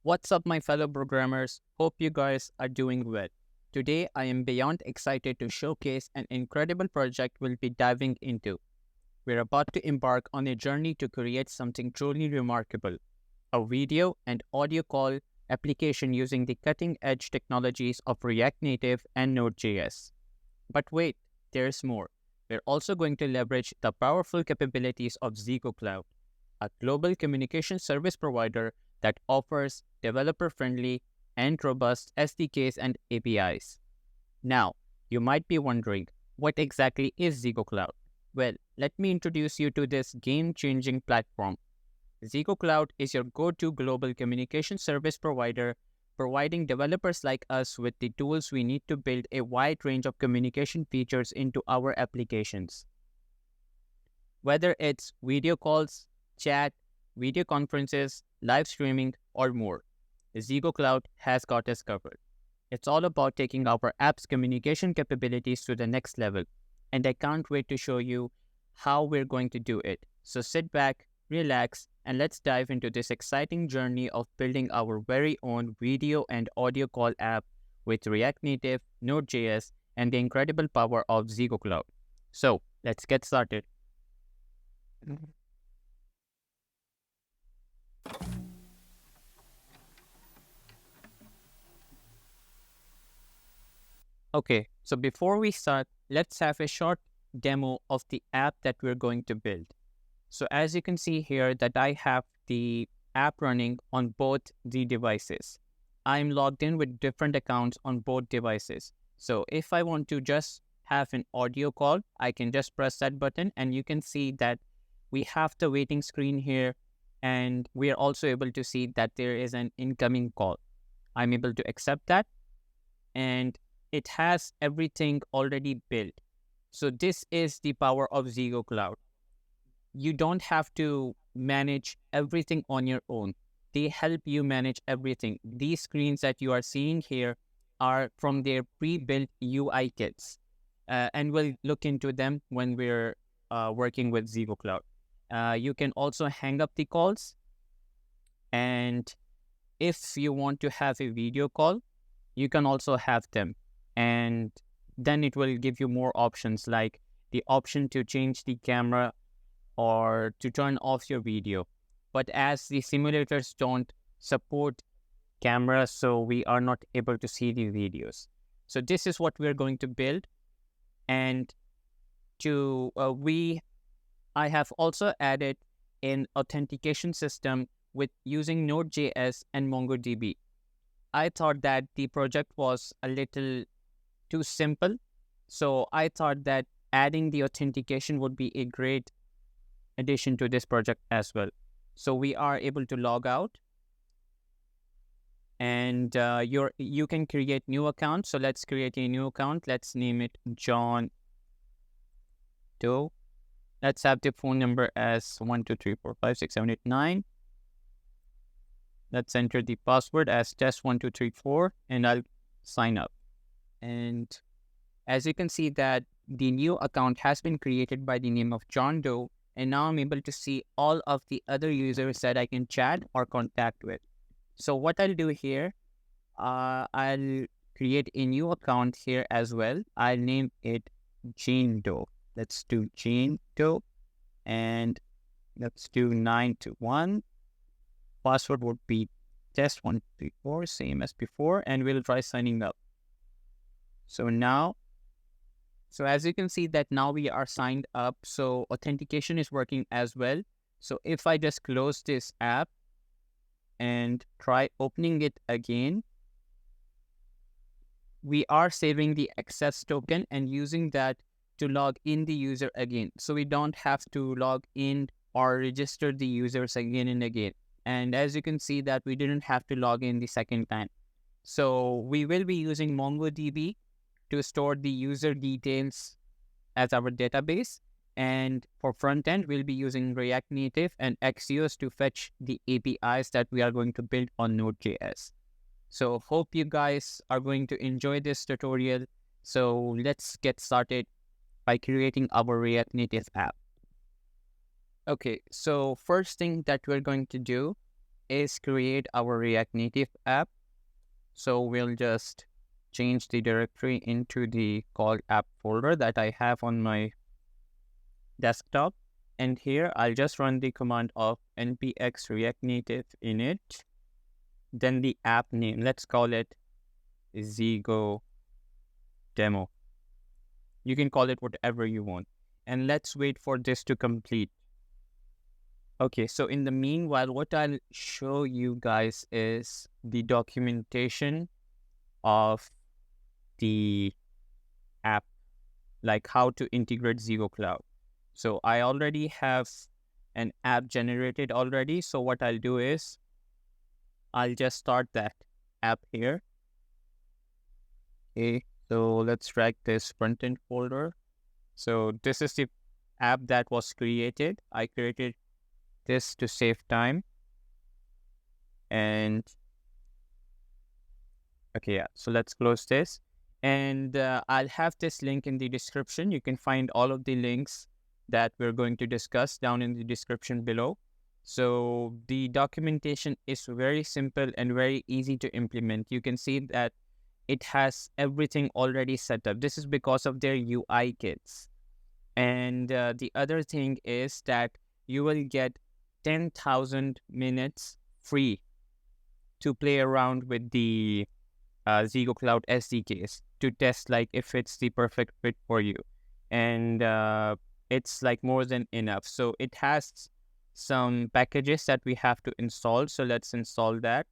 What's up, my fellow programmers? Hope you guys are doing well. Today, I am beyond excited to showcase an incredible project we'll be diving into. We're about to embark on a journey to create something truly remarkable, a video and audio call application using the cutting-edge technologies of React Native and Node.js. But wait, there's more. We're also going to leverage the powerful capabilities of Zego Cloud, a global communication service provider that offers developer-friendly and robust SDKs and APIs. Now, you might be wondering, what exactly is Zego Cloud? Well, let me introduce you to this game-changing platform. Zego Cloud is your go-to global communication service provider, providing developers like us with the tools we need to build a wide range of communication features into our applications. Whether it's video calls, chat, video conferences, live streaming, or more, Zego Cloud has got us covered. It's all about taking our app's communication capabilities to the next level, and I can't wait to show you how we're going to do it. So sit back, relax, and let's dive into this exciting journey of building our very own video and audio call app with React Native, Node.js, and the incredible power of Zego Cloud. So let's get started. Okay, so before we start, let's have a short demo of the app that we're going to build. So as you can see here that I have the app running on both the devices. I'm logged in with different accounts on both devices. So if I want to just have an audio call, I can just press that button and you can see that we have the waiting screen here and we are also able to see that there is an incoming call. I'm able to accept that and it has everything already built. So this is the power of Zego Cloud. You don't have to manage everything on your own. They help you manage everything. These screens that you are seeing here are from their pre-built UI kits. And we'll look into them when we're working with Zego Cloud. You can also hang up the calls. And if you want to have a video call, you can also have them. And then it will give you more options like the option to change the camera or to turn off your video. But as the simulators don't support cameras, so we are not able to see the videos. So this is what we're going to build. And I have also added an authentication system with using Node.js and MongoDB. I thought that the project was a little too simple. So I thought that adding the authentication would be a great addition to this project as well. So we are able to log out and you can create new accounts. So let's create a new account. Let's name it John Doe. Let's have the phone number as 123456789. Let's enter the password as test1234 and I'll sign up. And as you can see that the new account has been created by the name of John Doe, and now I'm able to see all of the other users that I can chat or contact with. So what I'll do here, I'll create a new account here as well. I'll name it Jane Doe. Let's do Jane Doe and let's do 921. Password would be test134, same as before, and we'll try signing up. So as you can see that now we are signed up, so authentication is working as well. So if I just close this app and try opening it again, we are saving the access token and using that to log in the user again. So we don't have to log in or register the users again and again. And as you can see that we didn't have to log in the second time. So we will be using MongoDB to store the user details as our database. And for frontend, we'll be using React Native and Axios to fetch the APIs that we are going to build on Node.js. So hope you guys are going to enjoy this tutorial. So let's get started by creating our React Native app. Okay, so first thing that we're going to do is create our React Native app. So we'll just change the directory into the called app folder that I have on my desktop. And here I'll just run the command of npx react native init, then the app name, let's call it Zego demo. You can call it whatever you want. And let's wait for this to complete. Okay, so in the meanwhile, what I'll show you guys is the documentation of the app, like how to integrate Zego Cloud. So I already have an app generated already. So what I'll do is I'll just start that app here. Okay, so let's drag this frontend folder. So this is the app that was created. I created this to save time. And okay, yeah, so let's close this. And I'll have this link in the description. You can find all of the links that we're going to discuss down in the description below. So the documentation is very simple and very easy to implement. You can see that it has everything already set up. This is because of their UI kits. And the other thing is that you will get 10,000 minutes free to play around with the Zego Cloud SDKs to test like if it's the perfect fit for you. And it's like more than enough. So it has some packages that we have to install. So let's install that.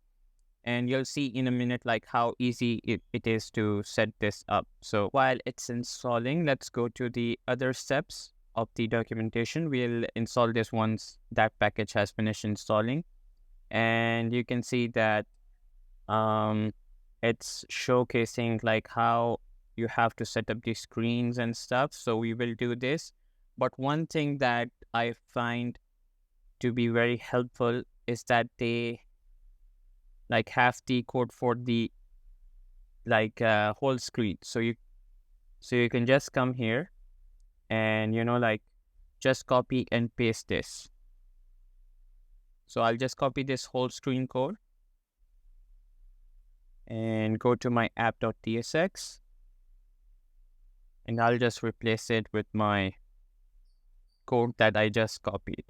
And you'll see in a minute like how easy it is to set this up. So while it's installing, let's go to the other steps of the documentation. We'll install this once that package has finished installing. And you can see that it's showcasing like how you have to set up the screens and stuff. So we will do this. But one thing that I find to be very helpful is that they like have the code for the like whole screen. So you can just come here and like just copy and paste this. So I'll just copy this whole screen code and go to my app.tsx, and I'll just replace it with my code that I just copied.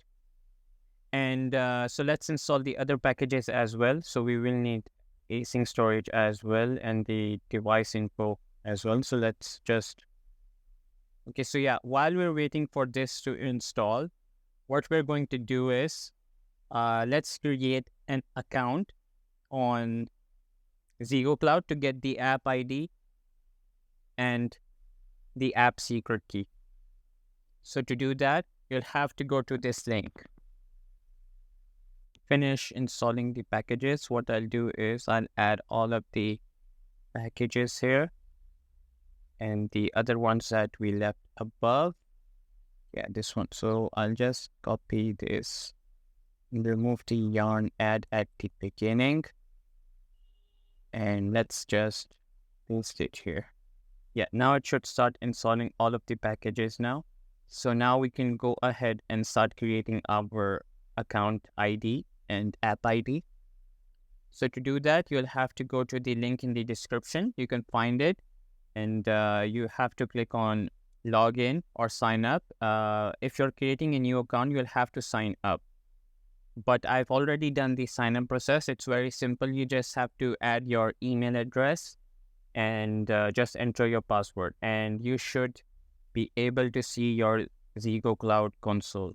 And so let's install the other packages as well. So we will need async storage as well and the device info as well. So let's just, okay, so yeah, while we're waiting for this to install, what we're going to do is let's create an account on Zego Cloud to get the app ID and the app secret key. So to do that, you'll have to go to this link. Finish installing the packages. What I'll do is I'll add all of the packages here and the other ones that we left above. Yeah, this one. So I'll just copy this and remove the yarn add at the beginning. And let's just paste it here. Yeah, now it should start installing all of the packages now. So now we can go ahead and start creating our account ID and app ID. So to do that, you'll have to go to the link in the description. You can find it, and you have to click on login or sign up. If you're creating a new account, you'll have to sign up. But I've already done the sign up process. It's very simple. You just have to add your email address and just enter your password, and you should be able to see your Zego Cloud console.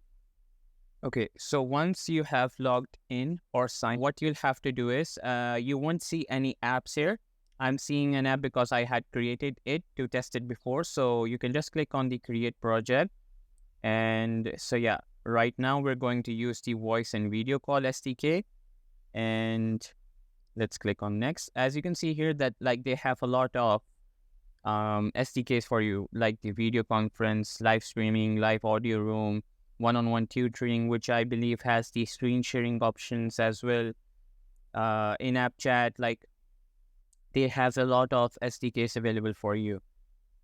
Okay, so once you have logged in or signed, what you'll have to do is you won't see any apps here. I'm seeing an app because I had created it to test it before. So you can just click on the create project. And so yeah, right now we're going to use the voice and video call SDK. And let's click on next. As you can see here that like they have a lot of SDKs for you, like the video conference, live streaming, live audio room, one-on-one tutoring, which I believe has the screen sharing options as well, in-app chat. Like they have a lot of SDKs available for you,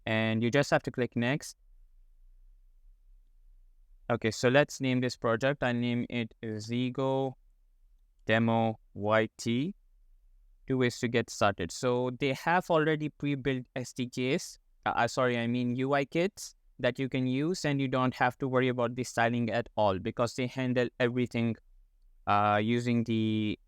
and you just have to click next. Okay, so let's name this project. I'll name it Zego demo YT. Two ways to get started. So they have already pre-built SDKs. I mean UI kits that you can use, and you don't have to worry about the styling at all because they handle everything using the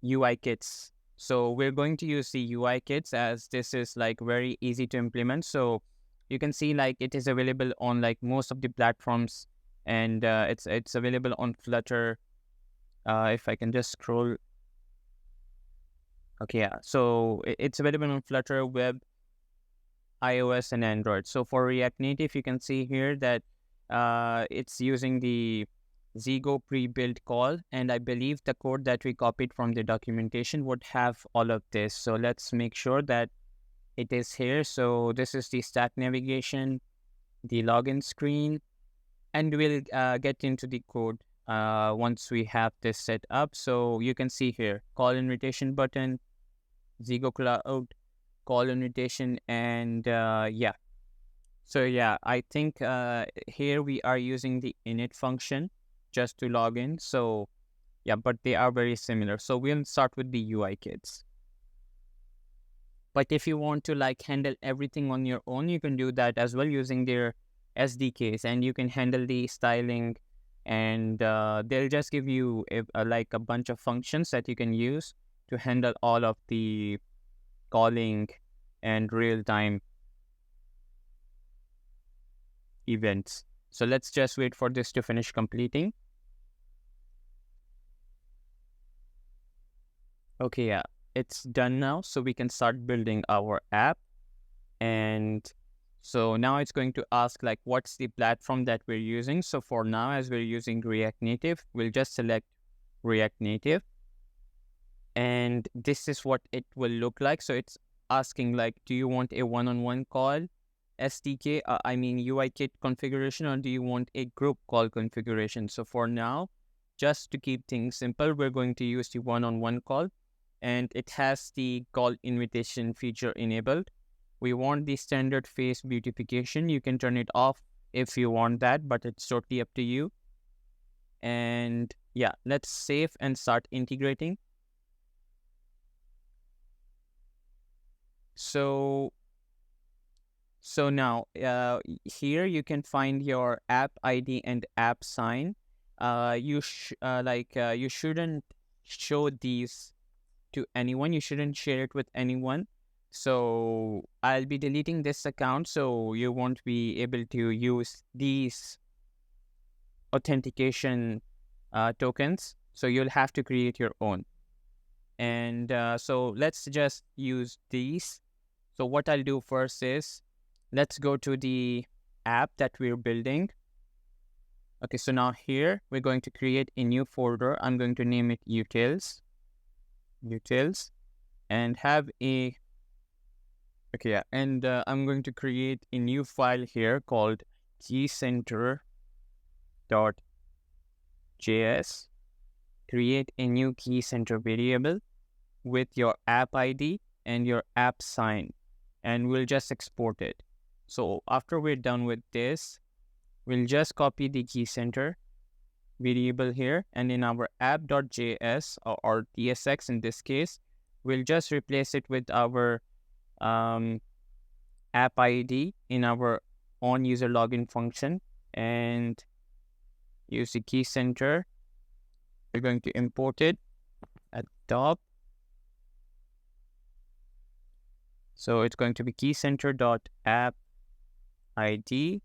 UI kits. So we're going to use the UI kits as this is like very easy to implement. So you can see like it is available on like most of the platforms, and it's available on Flutter. If I can just scroll. Okay, yeah. So it's available on Flutter, Web, iOS, and Android. So for React Native, you can see here that it's using the Zego pre-built call, and I believe the code that we copied from the documentation would have all of this. So let's make sure that it is here. So this is the stack navigation, the login screen, and we'll get into the code once we have this set up. So you can see here, call invitation button, Zego Cloud, call invitation, and yeah. So yeah, I think here we are using the init function just to log in. So yeah, but they are very similar. So we'll start with the UI kits. But if you want to like handle everything on your own, you can do that as well using their SDKs, and you can handle the styling, and they'll just give you like a bunch of functions that you can use to handle all of the calling and real-time events. So let's just wait for this to finish completing. Okay, yeah, it's done now. So we can start building our app. And so now it's going to ask like, what's the platform that we're using? So for now, as we're using React Native, we'll just select React Native. And this is what it will look like. So it's asking like, do you want a one-on-one call SDK, UI kit configuration, or do you want a group call configuration? So for now, just to keep things simple, we're going to use the one-on-one call, and it has the call invitation feature enabled. We want the standard face beautification. You can turn it off if you want that, but it's totally up to you. And yeah, let's save and start integrating. So now here you can find your app ID and app sign. You shouldn't show these to anyone. You shouldn't share it with anyone. So I'll be deleting this account, so you won't be able to use these authentication tokens. So you'll have to create your own. And so let's just use these. So what I'll do first is, let's go to the app that we're building. Okay, so now here we're going to create a new folder. I'm going to name it utils, and have a, okay, yeah, and I'm going to create a new file here called keycenter.js. Create a new keycenter variable with your app ID and your app sign, and we'll just export it. So after we're done with this, we'll just copy the keycenter variable here, and in our app.js or TSX in this case, we'll just replace it with our app ID in our on user login function, and use the keycenter. We're going to import it at top. So it's going to be keycenter.app ID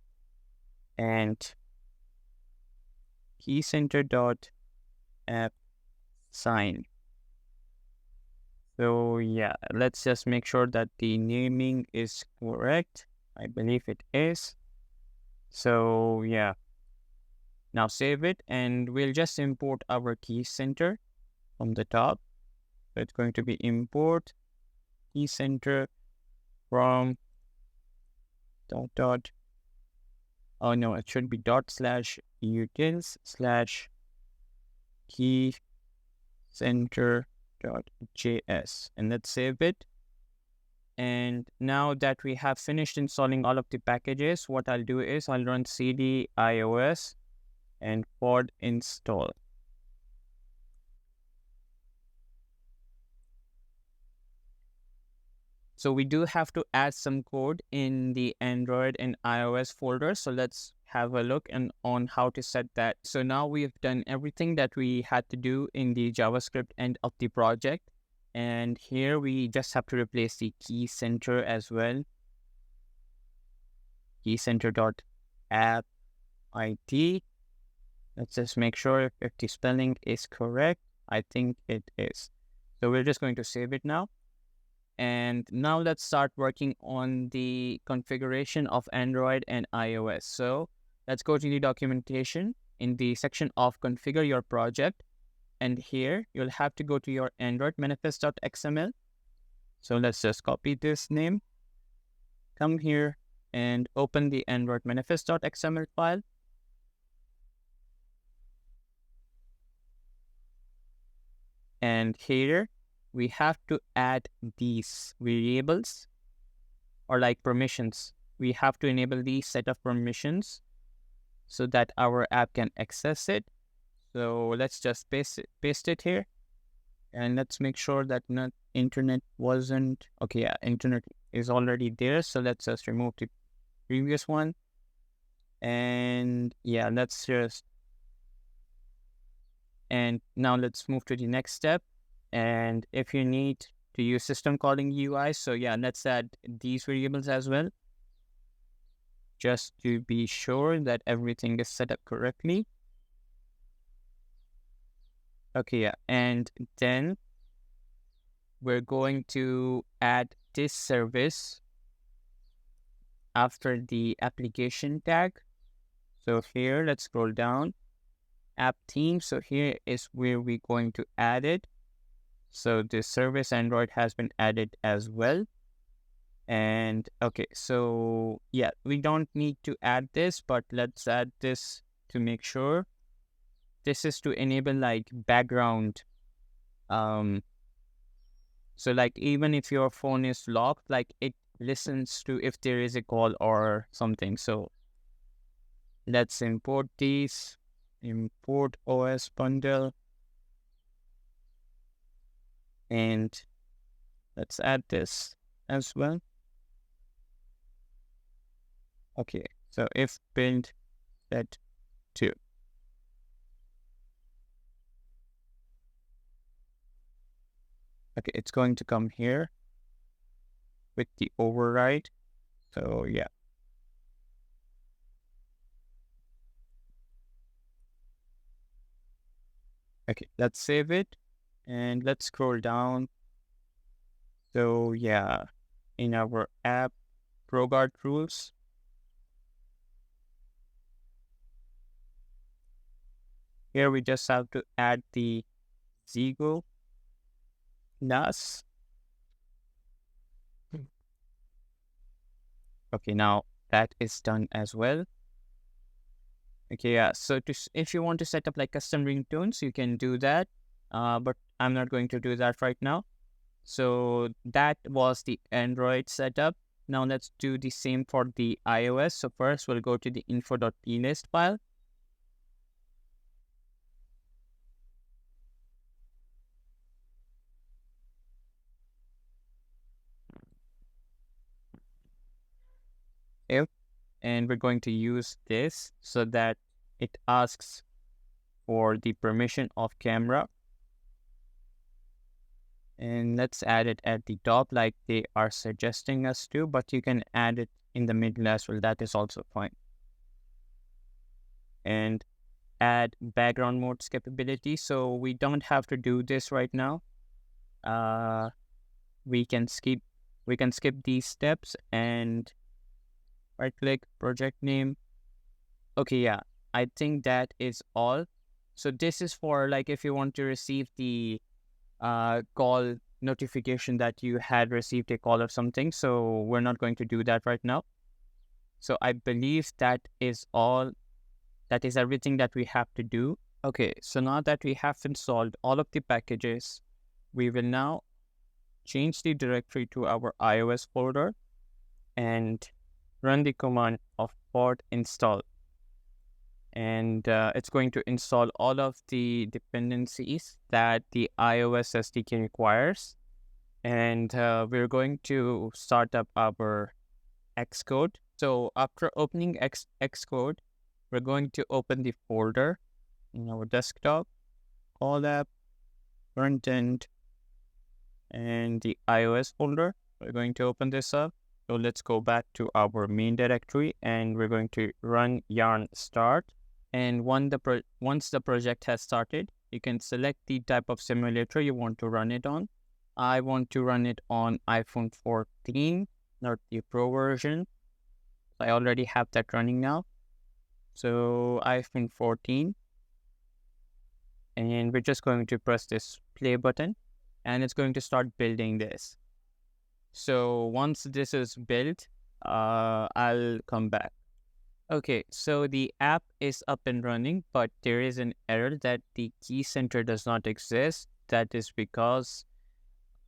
and keycenter.app sign. So yeah, let's just make sure that the naming is correct. I believe it is. So yeah, now save it, and we'll just import our keycenter from the top. So it's going to be import keycenter from oh no, it should be ./utils/keycenter.js, and let's save it. And now that we have finished installing all of the packages, what I'll do is I'll run cd ios and pod install. So we do have to add some code in the Android and iOS folder. So let's have a look on how to set that. So now we've done everything that we had to do in the JavaScript end of the project. And here we just have to replace the key center as well. Keycenter.app ID. Let's just make sure if the spelling is correct. I think it is. So we're just going to save it now. And now let's start working on the configuration of Android and iOS. So let's go to the documentation in the section of configure your project. And here you'll have to go to your Android manifest.xml. So let's just copy this name, come here and open the Android manifest.xml file. And here we have to add these variables or like permissions. We have to enable the set of permissions so that our app can access it. So let's just paste it here. And let's make sure that internet wasn't, okay, yeah, internet is already there. So let's just remove the previous one. And yeah, and now let's move to the next step. And if you need to use system calling UI, so yeah, let's add these variables as well, just to be sure that everything is set up correctly. Okay, yeah, and then we're going to add this service after the application tag. So here, let's scroll down, app theme. So here is where we're going to add it. So this service Android has been added as well. And okay, so yeah, we don't need to add this, but let's add this to make sure. This is to enable like background. So like even if your phone is locked, like it listens to if there is a call or something. So let's import these, import OS bundle. And let's add this as well. Okay, so if build set to. Okay, it's going to come here with the override. So yeah. Okay, let's save it and let's scroll down. So yeah, in our app ProGuard rules, here we just have to add the Zego class. Okay, now that is done as well. Okay, yeah, so if you want to set up like custom ringtones, you can do that, but I'm not going to do that right now. So that was the Android setup. Now let's do the same for the iOS. So first we'll go to the info.plist file. And we're going to use this so that it asks for the permission of camera. And let's add it at the top like they are suggesting us to, but you can add it in the middle as well. That is also fine. And add background mode skippability. So we don't have to do this right now. We can skip these steps and right click, project name. Okay, yeah, I think that is all. So this is for like if you want to receive the call notification that you had received a call or something. So we're not going to do that right now. So I believe that is all. That is everything that we have to do. Okay, so now that we have installed all of the packages, we will now change the directory to our iOS folder and run the command of port install. And it's going to install all of the dependencies that the iOS SDK requires. and we're going to start up our Xcode. So after opening Xcode, we're going to open the folder in our desktop, call app, frontend, and the iOS folder. We're going to open this up. So let's go back to our main directory, and we're going to run yarn start. And once the project has started, you can select the type of simulator you want to run it on. I want to run it on iPhone 14, not the Pro version. I already have that running now. So iPhone 14. And we're just going to press this play button, and it's going to start building this. So once this is built, I'll come back. Okay, so the app is up and running, but there is an error that the key center does not exist. That is because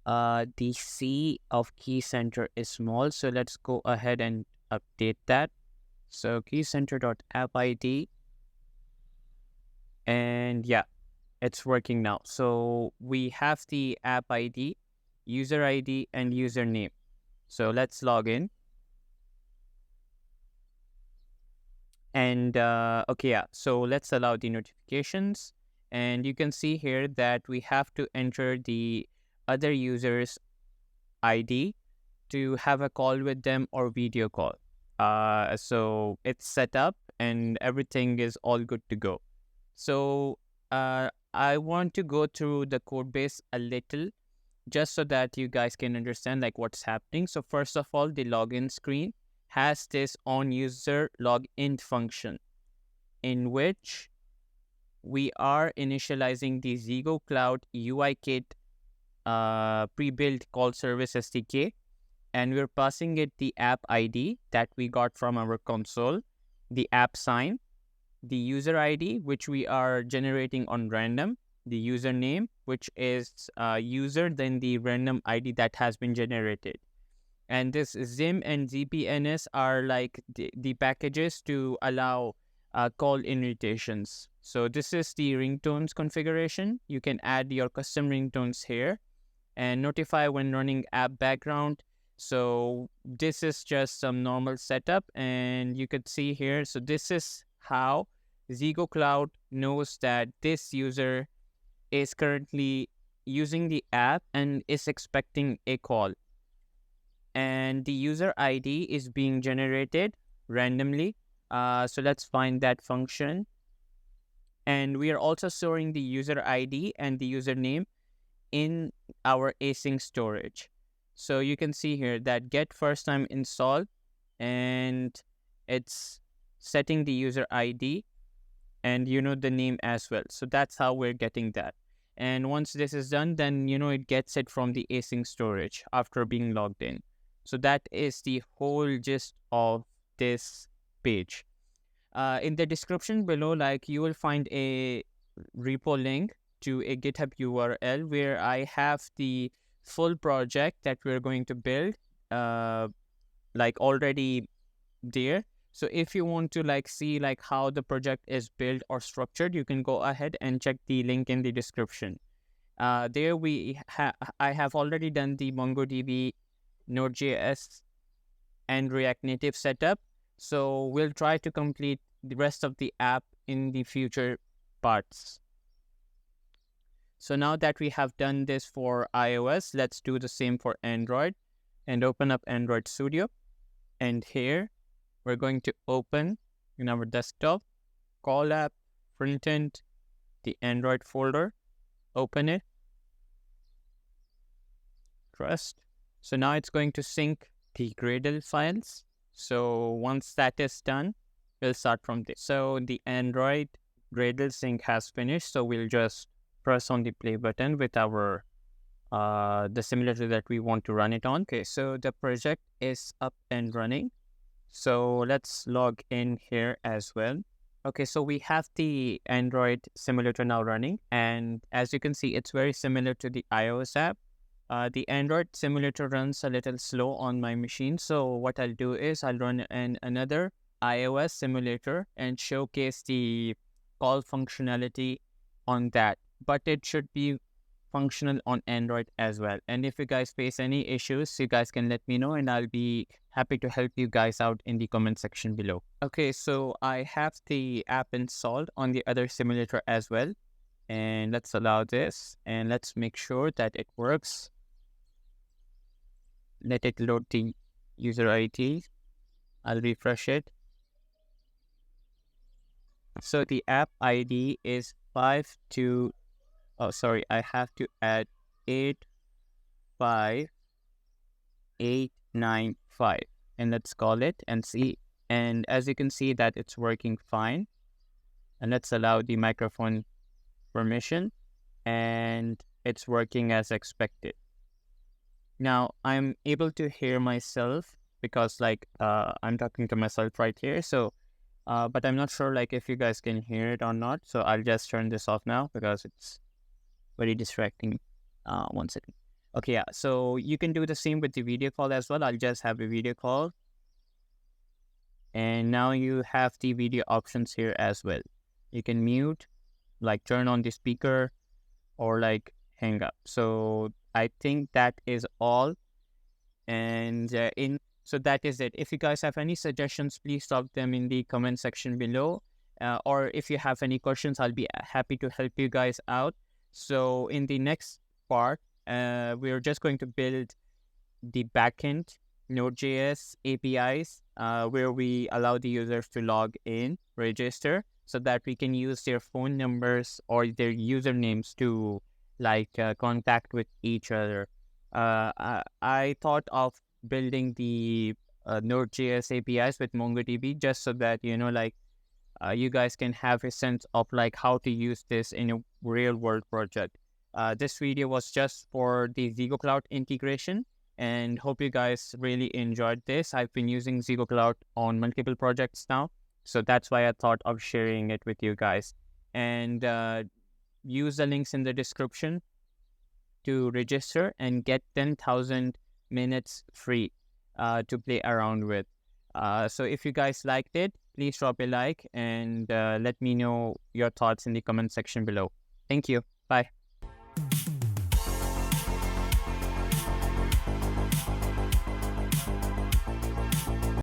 the C of key center is small. So let's go ahead and update that. So keycenter.app_id, and yeah, it's working now. So we have the app ID, user ID, and username. So let's log in. And okay, yeah, so let's allow the notifications. And you can see here that we have to enter the other user's ID to have a call with them or video call. So it's set up and everything is all good to go. So I want to go through the code base a little just so that you guys can understand like what's happening. So first of all, the login screen has this onUser login function in which we are initializing the Zego Cloud UI kit pre-built call service SDK, and we're passing it the app ID that we got from our console, the app sign, the user ID, which we are generating on random, the username, which is user, then the random ID that has been generated. And this Zim and ZPNS are like the packages to allow call invitations. So this is the ringtones configuration. You can add your custom ringtones here and notify when running app background. So this is just some normal setup, and you could see here. So this is how Zego Cloud knows that this user is currently using the app and is expecting a call. And the user ID is being generated randomly. So let's find that function. And we are also storing the user ID and the username in our async storage. So you can see here that get first time install, and it's setting the user ID and the name as well. So that's how we're getting that. And once this is done, then it gets it from the async storage after being logged in. So that is the whole gist of this page. In the description below, like you will find a repo link to a GitHub URL where I have the full project that we're going to build like already there. So if you want to like see like how the project is built or structured, you can go ahead and check the link in the description. There I have already done the MongoDB, Node.js, and React Native setup. So we'll try to complete the rest of the app in the future parts. So now that we have done this for iOS, let's do the same for Android and open up Android Studio. And here we're going to open in our desktop, call app, frontend, the Android folder, open it, trust. So now it's going to sync the Gradle files. So once that is done, we'll start from this. So the Android Gradle sync has finished. So we'll just press on the play button with our the simulator that we want to run it on. Okay, so the project is up and running. So let's log in here as well. Okay, so we have the Android simulator now running, and as you can see, it's very similar to the iOS app. The Android simulator runs a little slow on my machine. So what I'll do is I'll run another iOS simulator and showcase the call functionality on that. But it should be functional on Android as well. And if you guys face any issues, you guys can let me know and I'll be happy to help you guys out in the comment section below. Okay, so I have the app installed on the other simulator as well. And let's allow this and let's make sure that it works. Let it load the user ID. I'll refresh it. So the app ID is 52. Oh, sorry, I have to add 85895 and let's call it and see. And as you can see that it's working fine. And let's allow the microphone permission and it's working as expected. Now I'm able to hear myself because I'm talking to myself right here. So, but I'm not sure if you guys can hear it or not. So I'll just turn this off now because it's very distracting. 1 second. Okay, yeah. So you can do the same with the video call as well. I'll just have a video call. And now you have the video options here as well. You can mute, turn on the speaker, or hang up. So I think that is all. And so that is it. If you guys have any suggestions, please drop them in the comment section below. Or if you have any questions, I'll be happy to help you guys out. So in the next part, we're just going to build the backend Node.js APIs where we allow the users to log in, register, so that we can use their phone numbers or their usernames to contact with each other. I thought of building the Node.js APIs with MongoDB just so that, you guys can have a sense of how to use this in a real world project. This video was just for the Zego Cloud integration and hope you guys really enjoyed this. I've been using Zego Cloud on multiple projects now, so that's why I thought of sharing it with you guys. And use the links in the description to register and get 10,000 minutes free to play around with. So if you guys liked it, please drop a like and let me know your thoughts in the comment section below. Thank you. Bye.